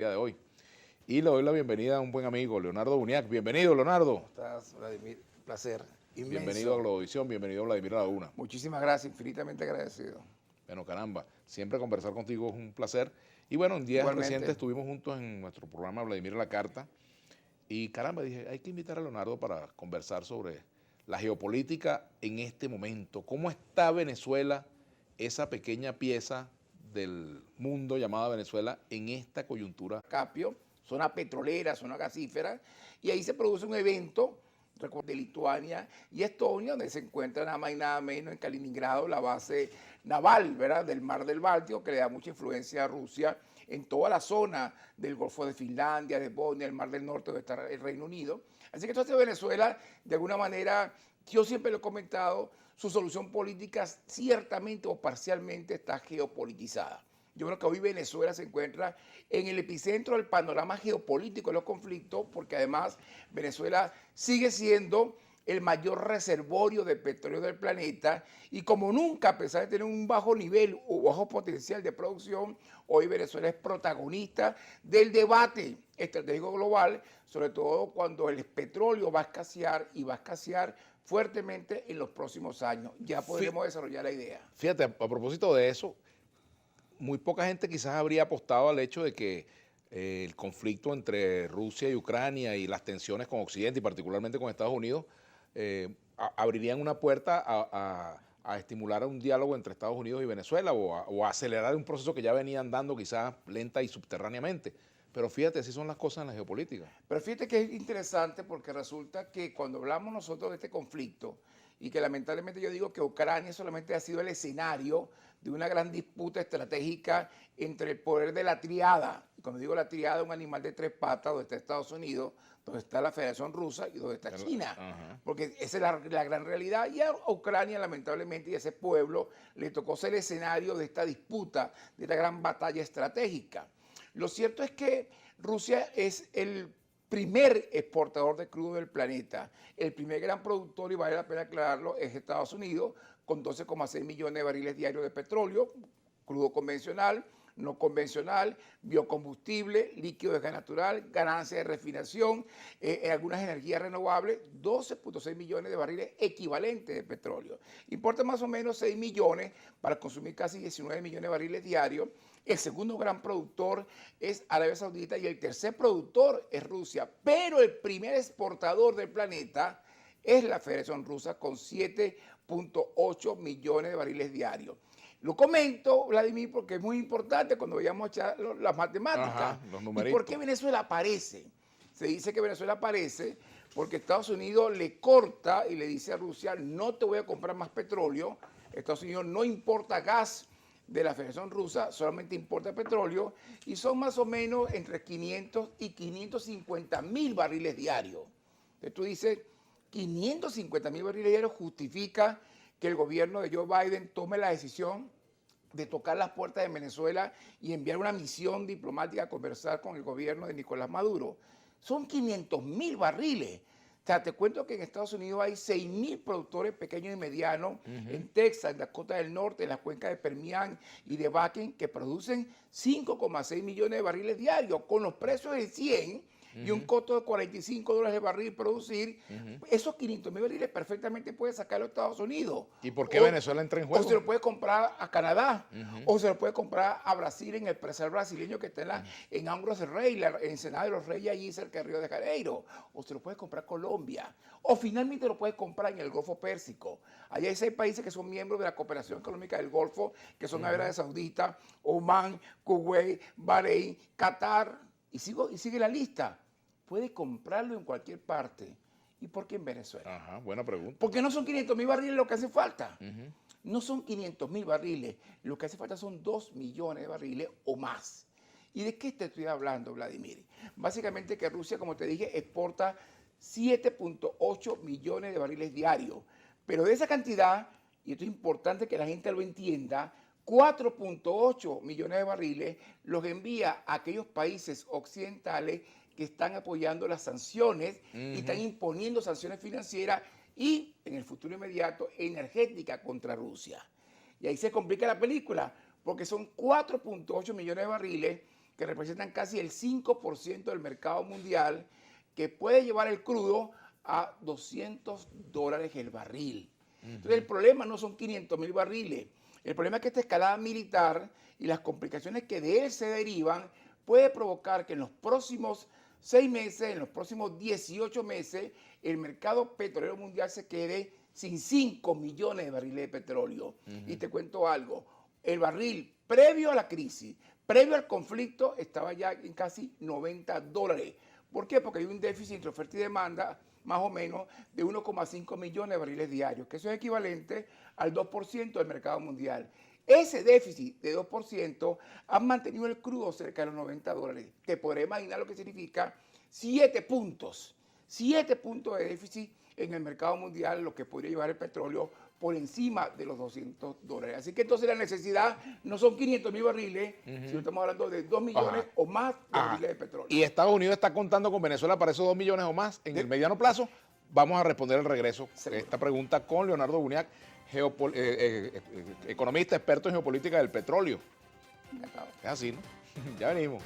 día de hoy. Y le doy la bienvenida a un buen amigo, Leonardo Buniac. Bienvenido, Leonardo. ¿Cómo estás, Vladimir? Un placer Bienvenido a inmenso. Globovisión, bienvenido a Vladimir Laguna. Muchísimas gracias, infinitamente agradecido. Bueno, caramba, siempre conversar contigo es un placer. Y bueno, en días recientes Igualmente. estuvimos juntos en nuestro programa Vladimir a la Carta. Y caramba, dije, hay que invitar a Leonardo para conversar sobre la geopolítica en este momento. ¿Cómo está Venezuela, esa pequeña pieza del mundo llamada Venezuela, en esta coyuntura? Capio, zona petrolera, zona gasífera, y ahí se produce un evento de Lituania y Estonia, donde se encuentra nada más y nada menos en Kaliningrado, la base naval, ¿verdad?, del mar del Báltico, que le da mucha influencia a Rusia en toda la zona del Golfo de Finlandia, de Bosnia, el Mar del Norte, donde está el Reino Unido. Así que entonces Venezuela, de alguna manera, yo siempre lo he comentado, su solución política ciertamente o parcialmente está geopolitizada. Yo creo que hoy Venezuela se encuentra en el epicentro del panorama geopolítico de los conflictos, porque además Venezuela sigue siendo el mayor reservorio de petróleo del planeta y como nunca, a pesar de tener un bajo nivel o bajo potencial de producción, hoy Venezuela es protagonista del debate estratégico global, sobre todo cuando el petróleo va a escasear y va a escasear fuertemente en los próximos años. Ya podremos desarrollar la idea. Fíjate, a propósito de eso, muy poca gente quizás habría apostado al hecho de que el conflicto entre Rusia y Ucrania y las tensiones con Occidente y particularmente con Estados Unidos abrirían una puerta a estimular un diálogo entre Estados Unidos y Venezuela o a acelerar un proceso que ya venía andando quizás lenta y subterráneamente. Pero fíjate, así son las cosas en la geopolítica. Pero fíjate que es interesante porque resulta que cuando hablamos nosotros de este conflicto, y que lamentablemente yo digo que Ucrania solamente ha sido el escenario de una gran disputa estratégica entre el poder de la triada, y cuando digo la triada, un animal de tres patas, donde está Estados Unidos, donde está la Federación Rusa y donde está China, Ajá. porque esa es la gran realidad. Y a Ucrania, lamentablemente, y a ese pueblo le tocó ser el escenario de esta disputa, de esta gran batalla estratégica. Lo cierto es que Rusia es el primer exportador de crudo del planeta. El primer gran productor, y vale la pena aclararlo, es Estados Unidos, con 12,6 millones de barriles diarios de petróleo, crudo convencional, no convencional, biocombustible, líquido de gas natural, ganancia de refinación, algunas energías renovables, 12,6 millones de barriles equivalentes de petróleo. Importa más o menos 6 millones para consumir casi 19 millones de barriles diarios. El segundo gran productor es Arabia Saudita y el tercer productor es Rusia, pero el primer exportador del planeta es la Federación Rusa con 7,8 millones de barriles diarios. Lo comento, Vladimir, porque es muy importante cuando vayamos a echar las matemáticas. Ajá, los ¿Y por numeritos. qué Venezuela aparece? Se dice que Venezuela aparece porque Estados Unidos le corta y le dice a Rusia, no te voy a comprar más petróleo. Estados Unidos no importa gas de la Federación Rusa, solamente importa petróleo y son más o menos entre 500 y 550 mil barriles diarios. Entonces tú dices, 550 mil barriles diarios justifica que el gobierno de Joe Biden tome la decisión de tocar las puertas de Venezuela y enviar una misión diplomática a conversar con el gobierno de Nicolás Maduro. Son 500 mil barriles. O sea, te cuento que en Estados Unidos hay 6,000 productores pequeños y medianos, en Texas, en Dakota del Norte, en las cuencas de Permian y de Bakken, que producen 5,6 millones de barriles diarios, con los precios de 100 y un costo de $45 de barril producir. Esos 500 mil barriles perfectamente puede sacarlo a Estados Unidos. ¿Y por qué Venezuela entra en O se juego? lo puede comprar a Canadá, o se lo puede comprar a Brasil, en el presal brasileño que está en Angros del Rey, la Ensenada de los Reyes, allí cerca de Río de Janeiro. O se lo puede comprar a Colombia. O finalmente lo puede comprar en el Golfo Pérsico. Allá hay 6 países que son miembros de la Cooperación Económica del Golfo, que son Arabia Saudita, Omán, Kuwait, Bahrein, Qatar, y sigue la lista. Puede comprarlo en cualquier parte. ¿Y por qué en Venezuela? Ajá, buena pregunta. Porque no son 500 mil barriles lo que hace falta. No son 500 mil barriles. Lo que hace falta son 2 millones de barriles o más. ¿Y de qué te estoy hablando, Vladimir? Básicamente que Rusia, como te dije, exporta 7,8 millones de barriles diarios. Pero de esa cantidad, y esto es importante que la gente lo entienda, 4,8 millones de barriles los envía a aquellos países occidentales que están apoyando las sanciones y están imponiendo sanciones financieras y, en el futuro inmediato, energética contra Rusia. Y ahí se complica la película, porque son 4,8 millones de barriles que representan casi el 5% del mercado mundial, que puede llevar el crudo a $200 el barril. Entonces el problema no son 500.000 barriles, el problema es que esta escalada militar y las complicaciones que de él se derivan puede provocar que en los próximos 6 meses, en los próximos 18 meses, el mercado petrolero mundial se quede sin 5 millones de barriles de petróleo. Y te cuento algo, el barril previo a la crisis, previo al conflicto, estaba ya en casi $90. ¿Por qué? Porque hay un déficit entre oferta y demanda, más o menos, de 1,5 millones de barriles diarios, que eso es equivalente al 2% del mercado mundial. Ese déficit de 2% ha mantenido el crudo cerca de los $90. Te podrás imaginar lo que significa 7 puntos de déficit en el mercado mundial, lo que podría llevar el petróleo por encima de los $200. Así que entonces la necesidad no son 500.000 barriles, sino estamos hablando de 2 millones o más de barriles de petróleo. Y Estados Unidos está contando con Venezuela para esos 2 millones o más en el mediano plazo. Vamos a responder al regreso esta pregunta con Leonardo Buniac, economista experto en geopolítica del petróleo. Es así, ¿no? Ya venimos.